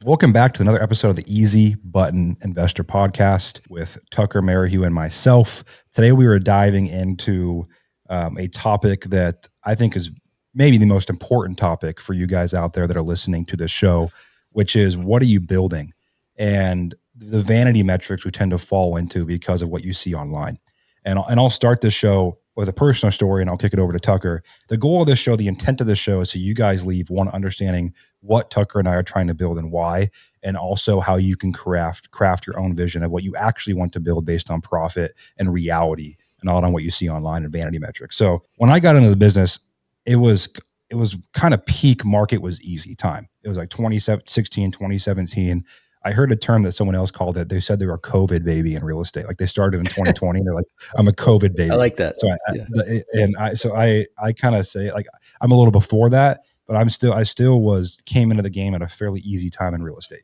Welcome back to another episode of the Easy Button Investor Podcast with Tucker Merrihew and myself. Today we are diving into a topic that I think is maybe the most important topic for you guys out there that are listening to this show, which is what are you building? And the vanity metrics we tend to fall into because of what you see online. And I'll start this show with a personal story and I'll kick it over to Tucker. The goal of this show, the intent of this show is so you guys leave one understanding what Tucker and I are trying to build and why, and also how you can craft your own vision of what you actually want to build based on profit and reality and not on what you see online and vanity metrics. So when I got into the business, it was kind of peak market was easy time. It was like 2016, 2017. I heard a term that someone else called it. They said they were a COVID baby in real estate. Like they started in 2020 and they're like, I'm a COVID baby. I like that. So I kind of say like, I'm a little before that, but I still came into the game at a fairly easy time in real estate.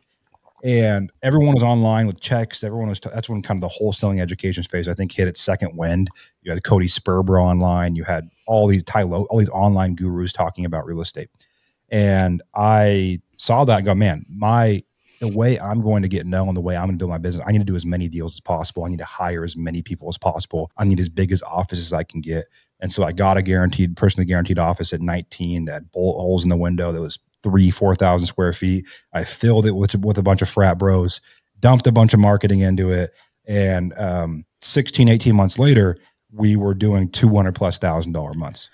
And everyone was online with checks. That's when kind of the wholesaling education space, I think, hit its second wind. You had Cody Spurbro online. You had all these online gurus talking about real estate. And I saw that and go, man, the way I'm going to get known, the way I'm going to build my business, I need to do as many deals as possible. I need to hire as many people as possible. I need as big as offices as I can get. And so I got a personally guaranteed office at 19 that had bolt holes in the window that was 4,000 square feet. I filled it with a bunch of frat bros, dumped a bunch of marketing into it. And 16, 18 months later, we were doing $200,000+ months.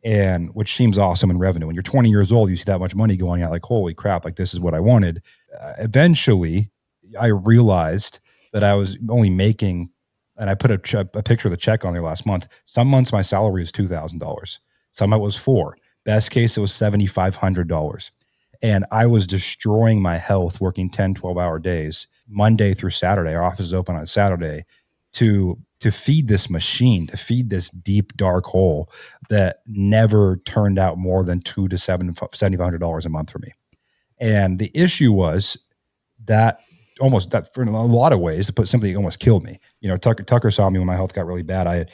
And which seems awesome in revenue. When you're 20 years old, you see that much money going out, like, holy crap, like this is what I wanted. Eventually, I realized that I was only making, and I put a picture of the check on there last month. Some months my salary was $2,000. Some it was $4,000. Best case, it was $7,500. And I was destroying my health working 10, 12-hour days, Monday through Saturday. Our office is open on Saturday to feed this machine, to feed this deep, dark hole that never turned out more than $200 to $7,500 a month for me. And the issue was that for in a lot of ways, to put simply, it almost killed me. You know, Tucker saw me when my health got really bad. I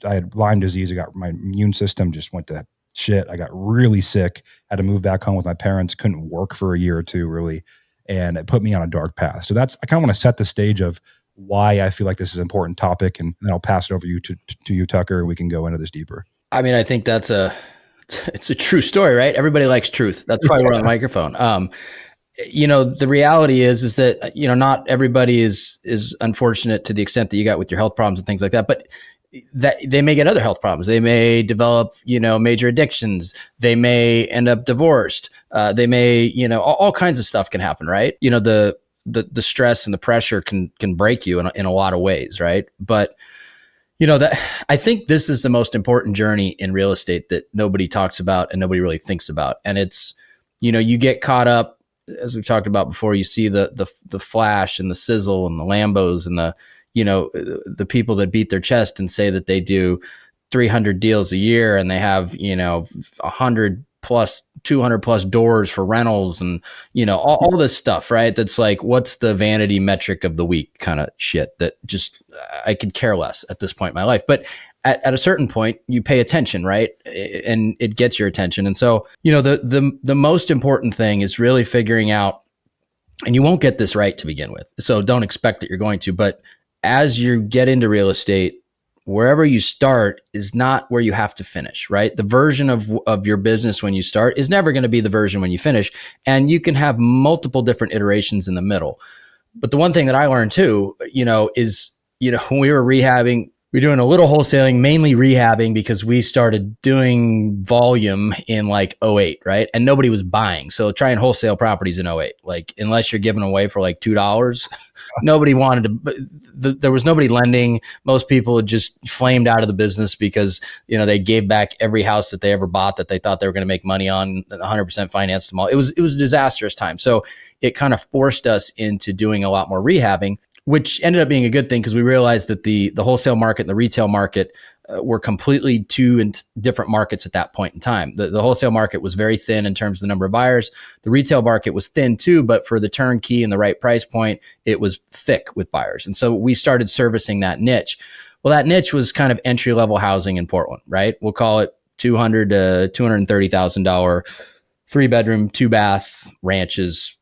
had Lyme disease. My immune system just went to shit. I got really sick, had to move back home with my parents, couldn't work for a year or two really. And it put me on a dark path. So I kind of want to set the stage of why I feel like this is an important topic. And then I'll pass it over to you, Tucker, and we can go into this deeper. I mean, I think it's a true story, right? Everybody likes truth. That's why we're on the microphone. The reality is that, not everybody is unfortunate to the extent that you got with your health problems and things like that, but that they may get other health problems. They may develop, major addictions. They may end up divorced. They may, all kinds of stuff can happen, right? The stress and the pressure can break you in a lot of ways, right? But that I think this is the most important journey in real estate that nobody talks about and nobody really thinks about. And it's, you get caught up, as we've talked about before. You see the flash and the sizzle and the Lambos and the people that beat their chest and say that they do 300 deals a year and they have 100 plus 200 plus doors for rentals and all this stuff, right? That's like, what's the vanity metric of the week kind of shit that just I could care less at this point in my life. But at a certain point you pay attention, right? And it gets your attention. And so the most important thing is really figuring out, and you won't get this right to begin with, so don't expect that you're going to, but as you get into real estate, wherever you start is not where you have to finish, right? The version of your business when you start is never going to be the version when you finish. And you can have multiple different iterations in the middle. But the one thing that I learned too, is, when we were rehabbing, we were doing a little wholesaling, mainly rehabbing, because we started doing volume in like 08, right? And nobody was buying. So try and wholesale properties in 08, like unless you're giving away for like $2, nobody wanted to, there was nobody lending. Most people had just flamed out of the business because, they gave back every house that they ever bought that they thought they were going to make money on, 100% financed them all. It was a disastrous time. So it kind of forced us into doing a lot more rehabbing, which ended up being a good thing because we realized that the wholesale market and the retail market were completely two different markets at that point in time. The wholesale market was very thin in terms of the number of buyers. The retail market was thin too, but for the turnkey and the right price point, it was thick with buyers. And so we started servicing that niche. Well, that niche was kind of entry-level housing in Portland, right? We'll call it $200,000 to $230,000 3-bedroom, 2-bath ranches,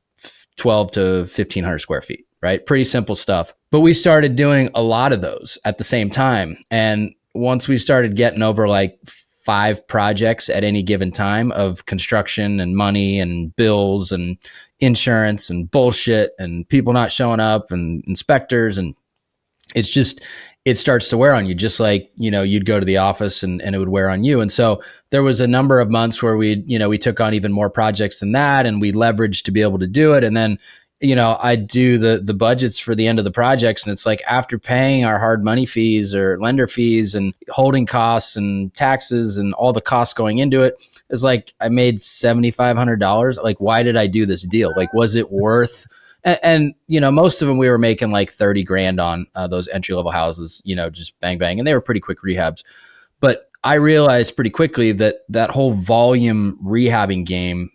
12 to 1,500 square feet, right? Pretty simple stuff. But we started doing a lot of those at the same time. And once we started getting over like 5 projects at any given time of construction and money and bills and insurance and bullshit and people not showing up and inspectors, and it's just, it starts to wear on you, just like, you'd go to the office and it would wear on you. And so there was a number of months where we took on even more projects than that, and we leveraged to be able to do it. And then, I do the budgets for the end of the projects, and it's like, after paying our hard money fees or lender fees and holding costs and taxes and all the costs going into it, it's like, I made $7,500. Like, why did I do this deal? Like, was it worth? And most of them we were making like 30 grand on those entry level houses, just bang, bang. And they were pretty quick rehabs. But I realized pretty quickly that whole volume rehabbing game,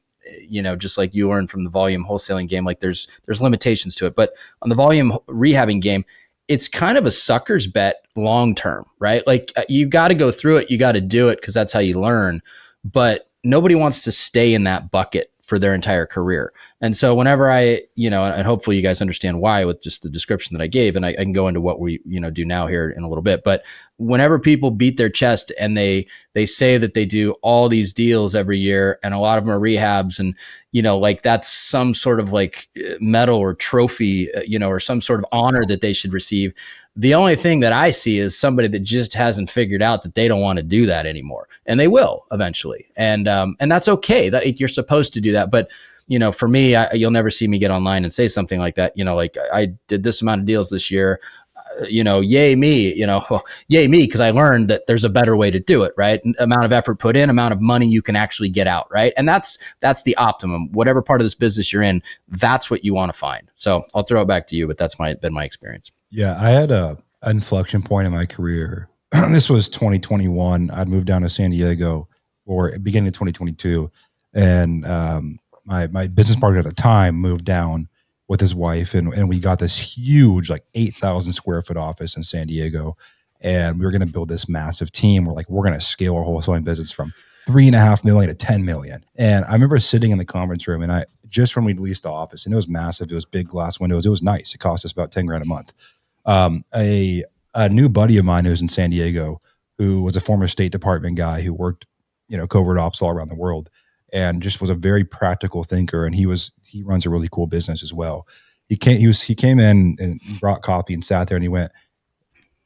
just like you learned from the volume wholesaling game, like there's limitations to it. But on the volume rehabbing game, it's kind of a sucker's bet long term, right? Like, you got to go through it. You got to do it because that's how you learn. But nobody wants to stay in that bucket for their entire career. And so whenever I, and hopefully you guys understand why with just the description that I gave, and I can go into what we, do now here in a little bit, but whenever people beat their chest and they say that they do all these deals every year and a lot of them are rehabs, and, like that's some sort of like medal or trophy, or some sort of honor that they should receive. The only thing that I see is somebody that just hasn't figured out that they don't want to do that anymore, and they will eventually. And that's okay. That you're supposed to do that. But, for me, you'll never see me get online and say something like that. Like, I did this amount of deals this year, yay me, yay me. Cause I learned that there's a better way to do it, right? Amount of effort put in, amount of money you can actually get out. Right. And that's the optimum, whatever part of this business you're in, that's what you want to find. So I'll throw it back to you, but that's been my experience. Yeah, I had an inflection point in my career. This was 2021. I'd moved down to San Diego, or beginning of 2022, and my business partner at the time moved down with his wife, and we got this huge, like 8,000 square foot office in San Diego, and we were going to build this massive team. We're going to scale our wholesaling business from $3.5 million to 10 million. And I remember sitting in the conference room, and just when we leased the office, and it was massive, it was big glass windows, it was nice. It cost us about 10 grand a month. A new buddy of mine who's in San Diego, who was a former State Department guy who worked, covert ops all around the world, and just was a very practical thinker. And he runs a really cool business as well. He came in and brought coffee and sat there, and he went,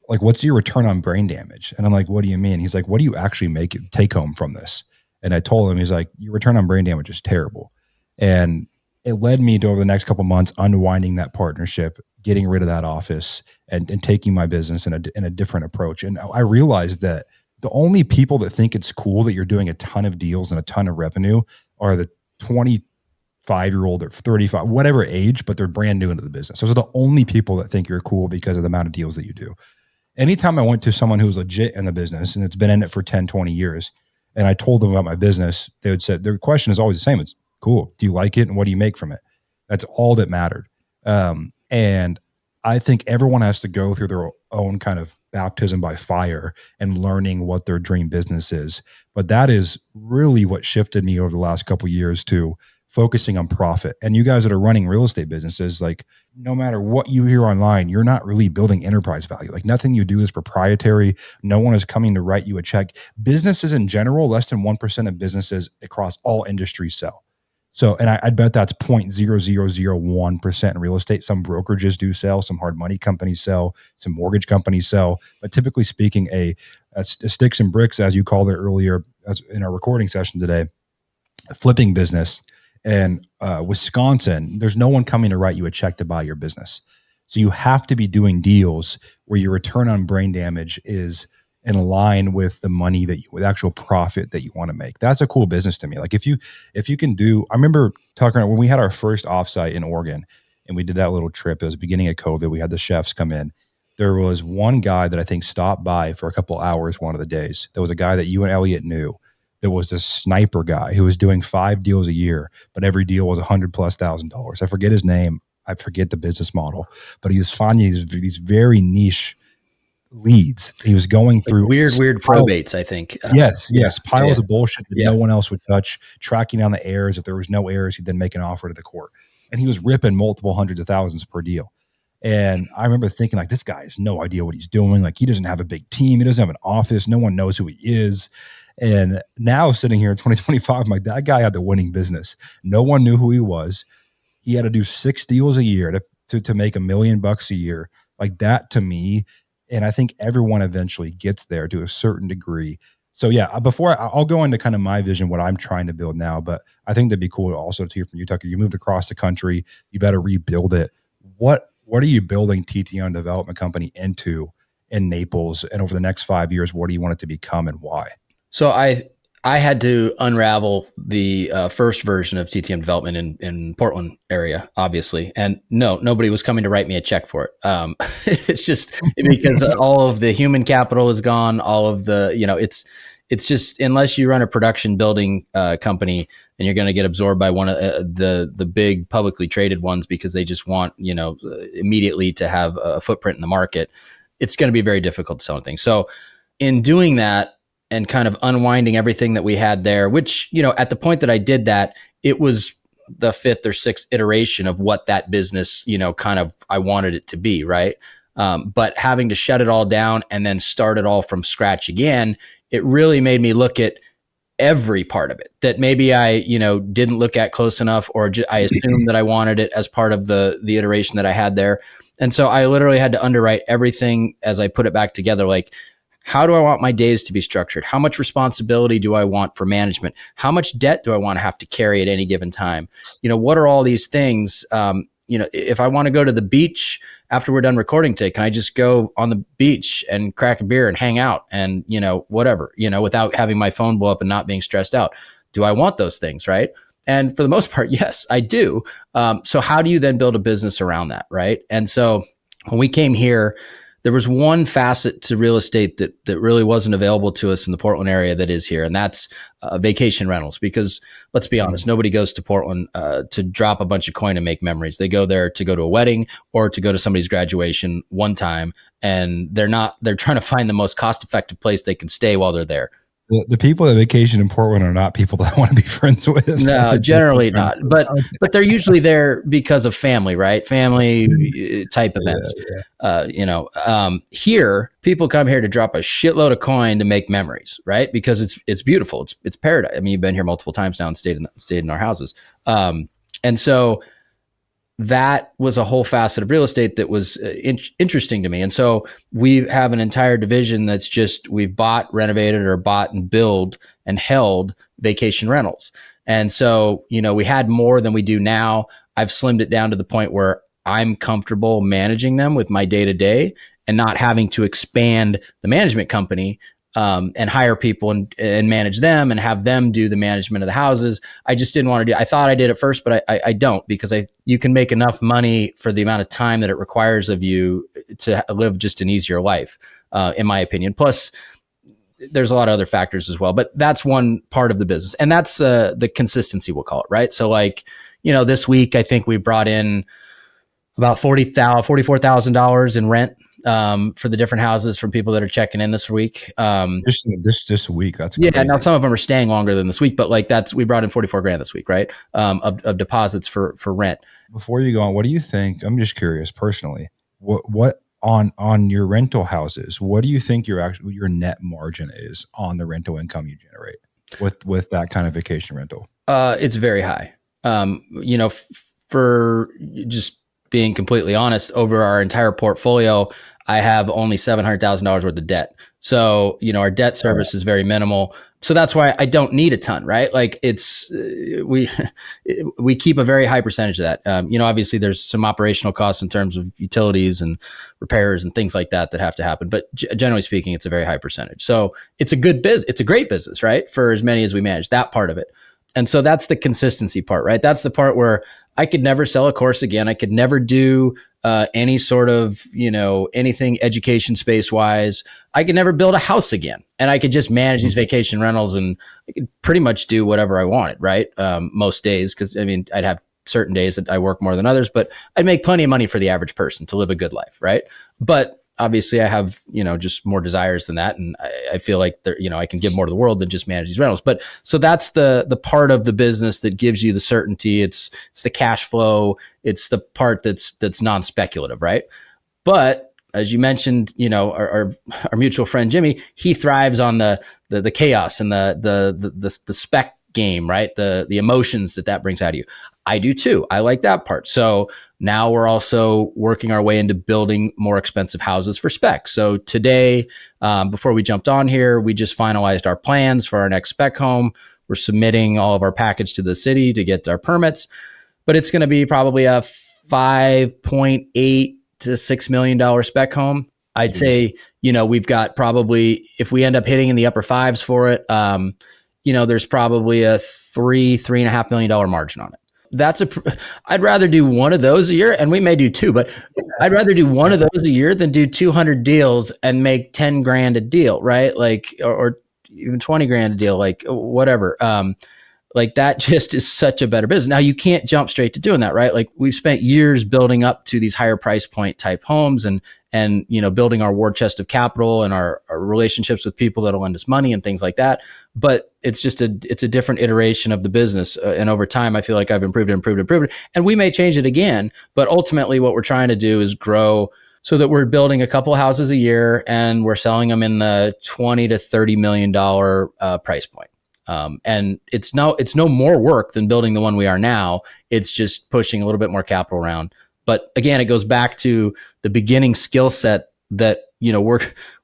like, what's your return on brain damage? And I'm like, what do you mean? He's like, what do you actually take home from this? And I told him, he's like, your return on brain damage is terrible. And it led me to, over the next couple of months, unwinding that partnership, getting rid of that office, and taking my business in a different approach. And I realized that the only people that think it's cool that you're doing a ton of deals and a ton of revenue are the 25-year-old or 35, whatever age, but they're brand new into the business. Those are the only people that think you're cool because of the amount of deals that you do. Anytime I went to someone who was legit in the business and it's been in it for 10, 20 years, and I told them about my business, they would say, their question is always the same. It's cool. Do you like it? And what do you make from it? That's all that mattered. And I think everyone has to go through their own kind of baptism by fire and learning what their dream business is. But that is really what shifted me over the last couple of years to focusing on profit. And you guys that are running real estate businesses, like, no matter what you hear online, you're not really building enterprise value. Like, nothing you do is proprietary. No one is coming to write you a check. Businesses in general, less than 1% of businesses across all industries sell. So, and I'd bet that's 0.0001% in real estate. Some brokerages do sell, some hard money companies sell, some mortgage companies sell. But typically speaking, a sticks and bricks, as you called it earlier as in our recording session today, a flipping business in Wisconsin, there's no one coming to write you a check to buy your business. So you have to be doing deals where your return on brain damage is in line with the money with actual profit that you want to make. That's a cool business to me. Like, if you can do, I remember talking about when we had our first offsite in Oregon and we did that little trip, it was the beginning of COVID. We had the chefs come in. There was one guy that I think stopped by for a couple hours one of the days. There was a guy that you and Elliot knew. There was a sniper guy who was doing 5 deals a year, but every deal was $100,000+. I forget his name. I forget the business model, but he was finding these very niche leads. He was going through weird probates, I think. Yes. Piles of bullshit that no one else would touch, tracking down the errors. If there was no errors, he'd then make an offer to the court. and he was ripping multiple hundreds of thousands per deal. And I remember thinking, like, this guy has no idea what he's doing. Like, he doesn't have a big team. He doesn't have an office. No one knows who he is. And now sitting here in 2025, I'm like, that guy had the winning business. No one knew who he was. He had to do 6 deals a year to make $1 million a year. Like, that to me, and I think everyone eventually gets there to a certain degree. So yeah, before I'll go into kind of my vision, what I'm trying to build now, but I think that'd be cool also to hear from you, Tucker. You moved across the country. You've got to rebuild it. What are you building TTN Development Company into in Naples? And over the next 5 years, what do you want it to become and why? So I had to unravel the first version of TTM Development in Portland area, obviously. And no, nobody was coming to write me a check for it. It's just because all of the human capital is gone. All of the, it's just, unless you run a production building company and you're going to get absorbed by one of the big publicly traded ones because they just want, immediately to have a footprint in the market, it's going to be very difficult to sell anything. So in doing that, and kind of unwinding everything that we had there, which, at the point that I did that, it was the 5th or 6th iteration of what that business, kind of I wanted it to be, right? But having to shut it all down and then start it all from scratch again, it really made me look at every part of it that maybe I, didn't look at close enough, or I assumed that I wanted it as part of the iteration that I had there. And so I literally had to underwrite everything as I put it back together. Like, how do I want my days to be structured? How much responsibility do I want for management? How much debt do I want to have to carry at any given time? What are all these things? If I want to go to the beach after we're done recording today, can I just go on the beach and crack a beer and hang out and, whatever, without having my phone blow up and not being stressed out? Do I want those things? Right. And for the most part, yes, I do. So how do you then build a business around that? Right. And so when we came here, there was one facet to real estate that really wasn't available to us in the Portland area that is here, and that's vacation rentals. Because let's be honest, nobody goes to Portland to drop a bunch of coin and make memories. They go there to go to a wedding or to go to somebody's graduation one time, and they're trying to find the most cost-effective place they can stay while they're there. The people that vacation in Portland are not people that I want to be friends with. No, generally not. But they're usually there because of family, right? Family type events. Yeah. Here, people come here to drop a shitload of coin to make memories, right? Because it's beautiful. It's paradise. I mean, you've been here multiple times now and stayed in our houses. And so that was a whole facet of real estate that was interesting to me. And so we have an entire division that's just, we've bought, renovated, or bought and build and held vacation rentals. And so, we had more than we do now. I've slimmed it down to the point where I'm comfortable managing them with my day-to-day and not having to expand the management company and hire people and manage them and have them do the management of the houses. I just didn't want to do. I thought I did it first, but I don't, because you can make enough money for the amount of time that it requires of you to live just an easier life, in my opinion. Plus, there's a lot of other factors as well, but that's one part of the business, and that's the consistency, we'll call it, right? So, like, this week I think we brought in about $44,000 in rent for the different houses from people that are checking in this week. This week, that's crazy. Yeah. Now some of them are staying longer than this week, but we brought in $44,000 this week, right? Of deposits for rent. Before you go on, what do you think? I'm just curious personally. What on your rental houses? What do you think your net margin is on the rental income you generate with that kind of vacation rental? It's very high. For just being completely honest, over our entire portfolio, I have only $700,000 worth of debt. So, our debt service is very minimal. So that's why I don't need a ton, right? Like, it's, we keep a very high percentage of that. Obviously there's some operational costs in terms of utilities and repairs and things like that have to happen. But generally speaking, it's a very high percentage. So it's a good business. It's a great business, right? For as many as we manage, that part of it. And so that's the consistency part, right? That's the part where I could never sell a course again. I could never do any sort of, anything education space wise. I could never build a house again. And I could just manage these vacation rentals, and I could pretty much do whatever I wanted, right? Most days, because I'd have certain days that I work more than others, but I'd make plenty of money for the average person to live a good life, right? But obviously I have, just more desires than that. And I feel like I can give more to the world than just manage these rentals. But so that's the part of the business that gives you the certainty. It's the cash flow. It's the part that's non-speculative, right? But as you mentioned, our mutual friend Jimmy, he thrives on the chaos and the spec game, right? The emotions that brings out of you. I do too. I like that part. So now we're also working our way into building more expensive houses for spec. So today, before we jumped on here, we just finalized our plans for our next spec home. We're submitting all of our package to the city to get our permits, but it's going to be probably a $5.8 to $6 million spec home. I'd say, we've got probably, if we end up hitting in the upper fives for it, there's probably a $3.5 million margin on it. I'd rather do one of those a year, and we may do two, but I'd rather do one of those a year than do 200 deals and make 10 grand a deal, right? Like, or even 20 grand a deal, like whatever. Like that just is such a better business. Now you can't jump straight to doing that, right? Like we've spent years building up to these higher price point type homes and building our war chest of capital and our relationships with people that'll lend us money and things like that. But it's a different iteration of the business. And over time, I feel like I've improved it. And we may change it again, but ultimately what we're trying to do is grow so that we're building a couple houses a year and we're selling them in the $20 to $30 million price point. And it's no more work than building the one we are now. It's just pushing a little bit more capital around. But again, it goes back to the beginning skill set that,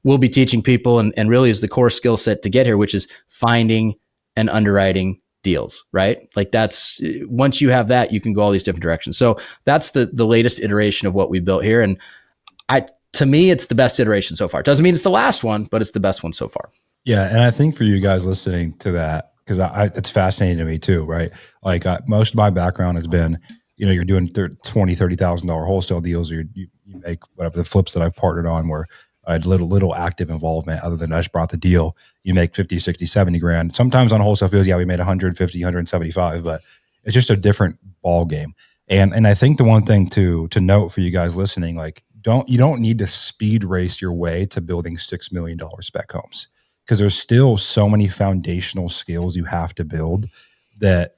we'll be teaching people and really is the core skill set to get here, which is finding and underwriting deals, right? Like that's, once you have that, you can go all these different directions. So that's the latest iteration of what we built here. And to me, it's the best iteration so far. It doesn't mean it's the last one, but it's the best one so far. Yeah. And I think for you guys listening to that, because it's fascinating to me too, right? Like most of my background has been, you're doing $20,000-$30,000 wholesale deals, or you make whatever the flips that I've partnered on where I had little active involvement other than I just brought the deal. You make 50, 60, 70 grand. Sometimes on wholesale deals, we made 150, 175, but it's just a different ball game. And I think the one thing to note for you guys listening, like you don't need to speed race your way to building $6 million spec homes, because there's still so many foundational skills you have to build that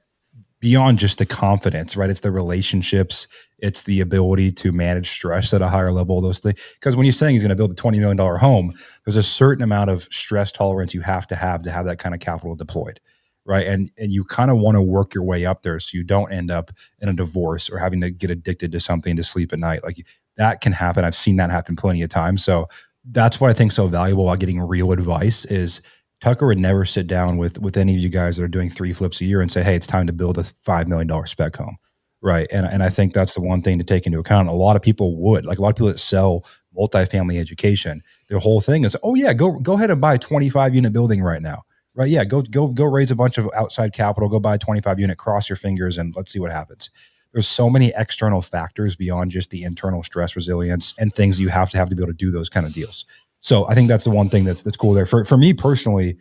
beyond just the confidence, right? It's the relationships. It's the ability to manage stress at a higher level, those things. Because when you're saying he's going to build a $20 million home, there's a certain amount of stress tolerance you have that kind of capital deployed, right? And you kind of want to work your way up there so you don't end up in a divorce or having to get addicted to something to sleep at night. Like that can happen. I've seen that happen plenty of times. So that's what I think is so valuable about getting real advice is Tucker would never sit down with any of you guys that are doing 3 flips a year and say, hey, it's time to build a $5 million spec home. Right. And I think that's the one thing to take into account. A lot of people would, like a lot of people that sell multifamily education, their whole thing is, oh yeah, go ahead and buy a 25 unit building right now. Right. Yeah. Go raise a bunch of outside capital, go buy a 25 unit, cross your fingers and let's see what happens. There's so many external factors beyond just the internal stress resilience and things you have to be able to do those kind of deals. So I think that's the one thing that's cool there. For me personally,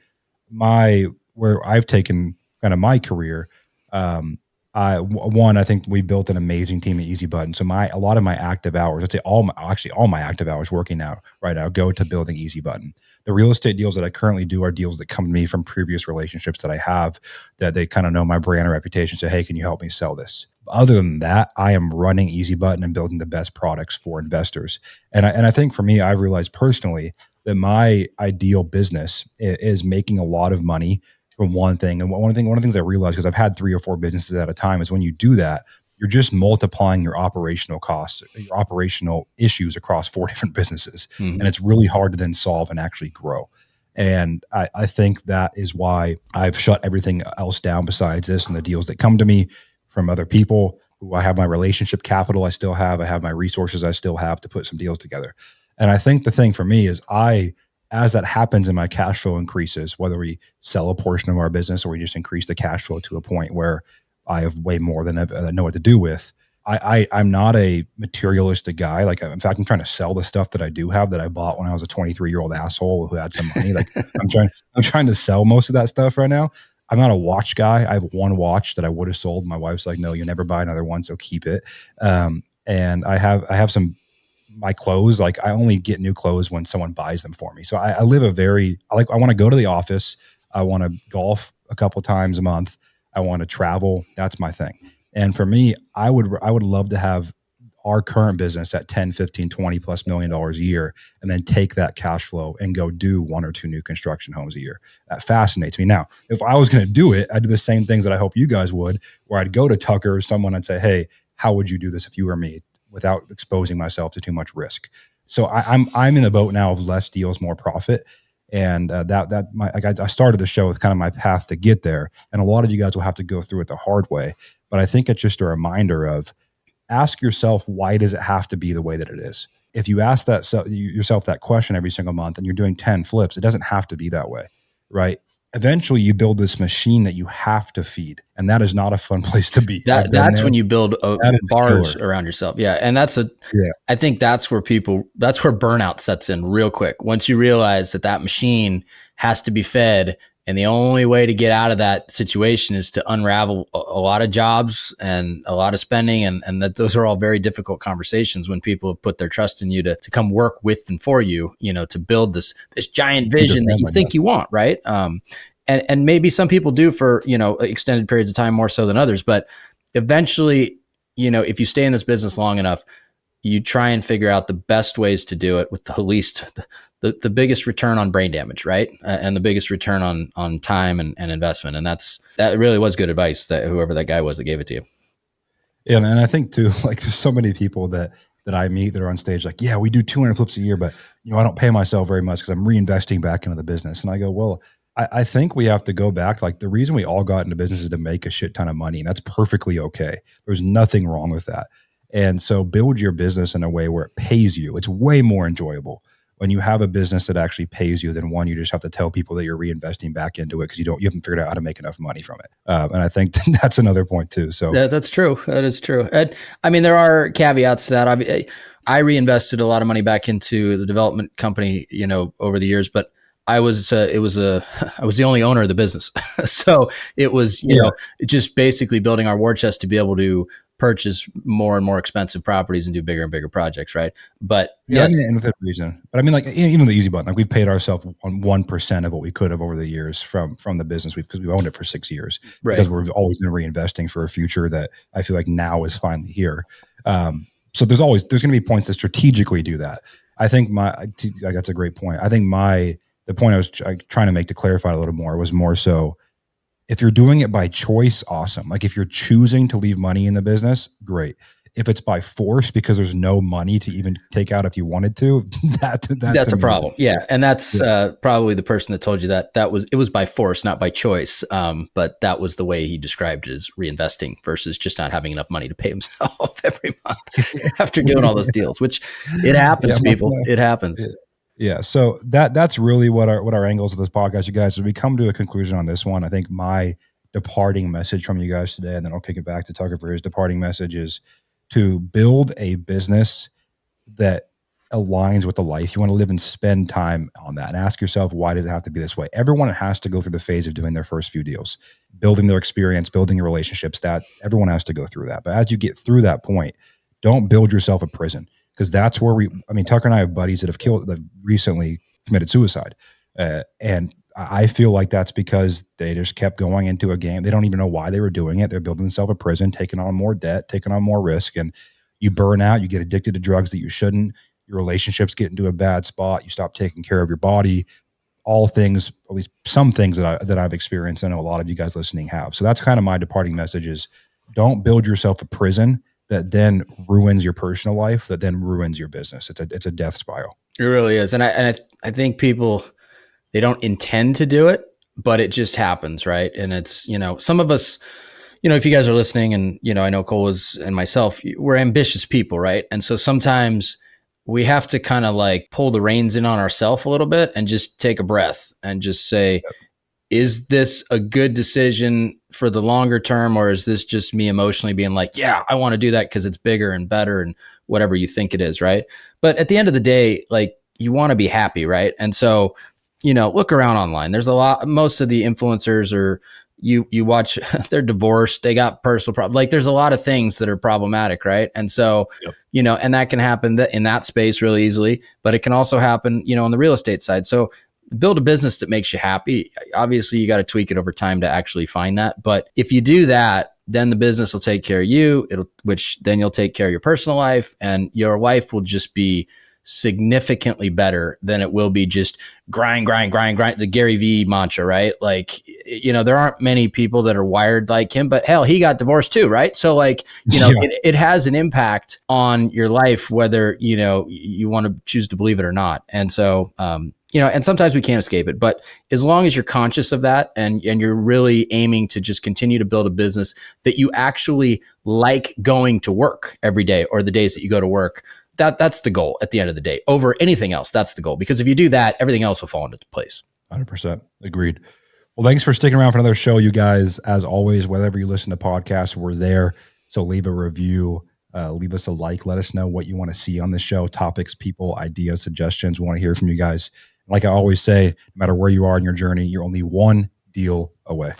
where I've taken kind of my career, I think we built an amazing team at Easy Button. So a lot of my active hours, I'd say all my active hours working right now go to building Easy Button. The real estate deals that I currently do are deals that come to me from previous relationships that I have, that they kind of know my brand and reputation. Say, hey, can you help me sell this? Other than that, I am running Easy Button and building the best products for investors. And I think for me, I've realized personally that my ideal business is making a lot of money from one thing. And one of the things I realized, because I've had 3 or 4 businesses at a time, is when you do that, you're just multiplying your operational costs, your operational issues across 4 different businesses. Mm-hmm. And it's really hard to then solve and actually grow. And I think that is why I've shut everything else down besides this and the deals that come to me from other people who I have my relationship capital I have my resources I still have to put some deals together. And I think the thing for me is as that happens and my cash flow increases, whether we sell a portion of our business or we just increase the cash flow to a point where I have way more than I know what to do with, I'm not a materialistic guy. Like, in fact, I'm trying to sell the stuff that I do have that I bought when I was a 23-year-old asshole who had some money. Like I'm trying to sell most of that stuff right now. I'm not a watch guy. I have one watch that I would have sold. My wife's like, no, you never buy another one, so keep it. And I have some my clothes, like I only get new clothes when someone buys them for me. So I live I want to go to the office. I want to golf a couple times a month. I want to travel. That's my thing. And for me, I would love to have our current business at 10, 15, 20 plus $1 million a year, and then take that cash flow and go do 1 or 2 new construction homes a year. That fascinates me. Now, if I was going to do it, I'd do the same things that I hope you guys would, where I'd go to Tucker or someone and say, hey, how would you do this if you were me, without exposing myself to too much risk? So I'm in the boat now of less deals, more profit. And I started the show with kind of my path to get there. And a lot of you guys will have to go through it the hard way. But I think it's just a reminder of, ask yourself, why does it have to be the way that it is? If you ask yourself that question every single month and you're doing 10 flips, it doesn't have to be that way, right? Eventually you build this machine that you have to feed. And that is not a fun place to be. That's when you build bars around yourself. Yeah. And I think that's where burnout sets in real quick. Once you realize that machine has to be fed, and the only way to get out of that situation is to unravel a lot of jobs and a lot of spending. And that those are all very difficult conversations when people have put their trust in you to come work with and for you, to build this giant vision that you think you want. Right. And maybe some people do for, extended periods of time more so than others. But eventually, if you stay in this business long enough, you try and figure out the best ways to do it with the biggest return on brain damage, right? And the biggest return on time and investment. And that really was good advice, that whoever that guy was that gave it to you. Yeah. And I think too, like, there's so many people that I meet that are on stage like, yeah, we do 200 flips a year, but I don't pay myself very much because I'm reinvesting back into the business. And I go, well, I think we have to go back. Like, the reason we all got into business is to make a shit ton of money. And that's perfectly okay. There's nothing wrong with that. And so build your business in a way where it pays you. It's way more enjoyable when you have a business that actually pays you than one you just have to tell people that you're reinvesting back into it because you haven't figured out how to make enough money from it. And I think that's another point too. So yeah, that's true. That is true. And I mean, there are caveats to that. I reinvested a lot of money back into the development company, over the years, but I was the only owner of the business. So it was, just basically building our war chest to be able to purchase more and more expensive properties and do bigger and bigger projects. Right. But yeah, and with that reason, but I mean, like, even the easy button, like, we've paid ourselves on 1% of what we could have over the years from the business because we've owned it for 6 years, right? Because we've always been reinvesting for a future that I feel like now is finally here. So there's going to be points to strategically do that. I think that's a great point. I think the point I was trying to make, to clarify a little more, was more so, if you're doing it by choice, awesome. Like, if you're choosing to leave money in the business, great. If it's by force because there's no money to even take out if you wanted to, that's a problem. Yeah. And that's probably the person that told you that it was by force, not by choice. But that was the way he described it, as reinvesting versus just not having enough money to pay himself every month after doing all those deals, which it happens, people. It happens. Yeah. So that's really what our angles of this podcast, you guys. So we come to a conclusion on this one. I think my departing message from you guys today, and then I'll kick it back to Tucker for his departing message, is to build a business that aligns with the life you want to live, and spend time on that, and ask yourself, why does it have to be this way? Everyone has to go through the phase of doing their first few deals, building their experience, building your relationships. That everyone has to go through that. But as you get through that point, don't build yourself a prison. Because that's where Tucker and I have buddies that have recently committed suicide. And I feel like that's because they just kept going into a game. They don't even know why they were doing it. They're building themselves a prison, taking on more debt, taking on more risk. And you burn out, you get addicted to drugs that you shouldn't. Your relationships get into a bad spot. You stop taking care of your body. All things, at least some things that I've experienced. I know a lot of you guys listening have. So that's kind of my departing message, is don't build yourself a prison that then ruins your personal life, that then ruins your business. It's a death spiral. It really is. And I think people, they don't intend to do it, but it just happens. Right. And it's, some of us, if you guys are listening, and, I know Cole and myself, we're ambitious people. Right. And so sometimes we have to kind of like pull the reins in on ourselves a little bit and just take a breath and just say, is this a good decision for the longer term? Or is this just me emotionally being like, yeah, I want to do that because it's bigger and better and whatever you think it is, right? But at the end of the day, like, you want to be happy, right? And so, look around online. There's most of the influencers are, you watch they're divorced, they got personal problems. Like there's a lot of things that are problematic, right? And so, Yep. and that can happen in that space really easily, but it can also happen, on the real estate side. So build a business that makes you happy. Obviously, you got to tweak it over time to actually find that. But if you do that, then the business will take care of you, which then you'll take care of your personal life, and your life will just be significantly better than it will be just grind, the Gary V mantra, right? Like, there aren't many people that are wired like him, but hell, he got divorced too, right? So like, it has an impact on your life, whether, you want to choose to believe it or not. And so, and sometimes we can't escape it, but as long as you're conscious of that and you're really aiming to just continue to build a business that you actually like going to work every day, or the days that you go to work, that's the goal at the end of the day. Over anything else, that's the goal. Because if you do that, everything else will fall into place. 100%. Agreed. Well, thanks for sticking around for another show, you guys. As always, whenever you listen to podcasts, we're there. So leave a review, leave us a like, let us know what you want to see on this show, topics, people, ideas, suggestions. We want to hear from you guys. Like I always say, no matter where you are in your journey, you're only one deal away.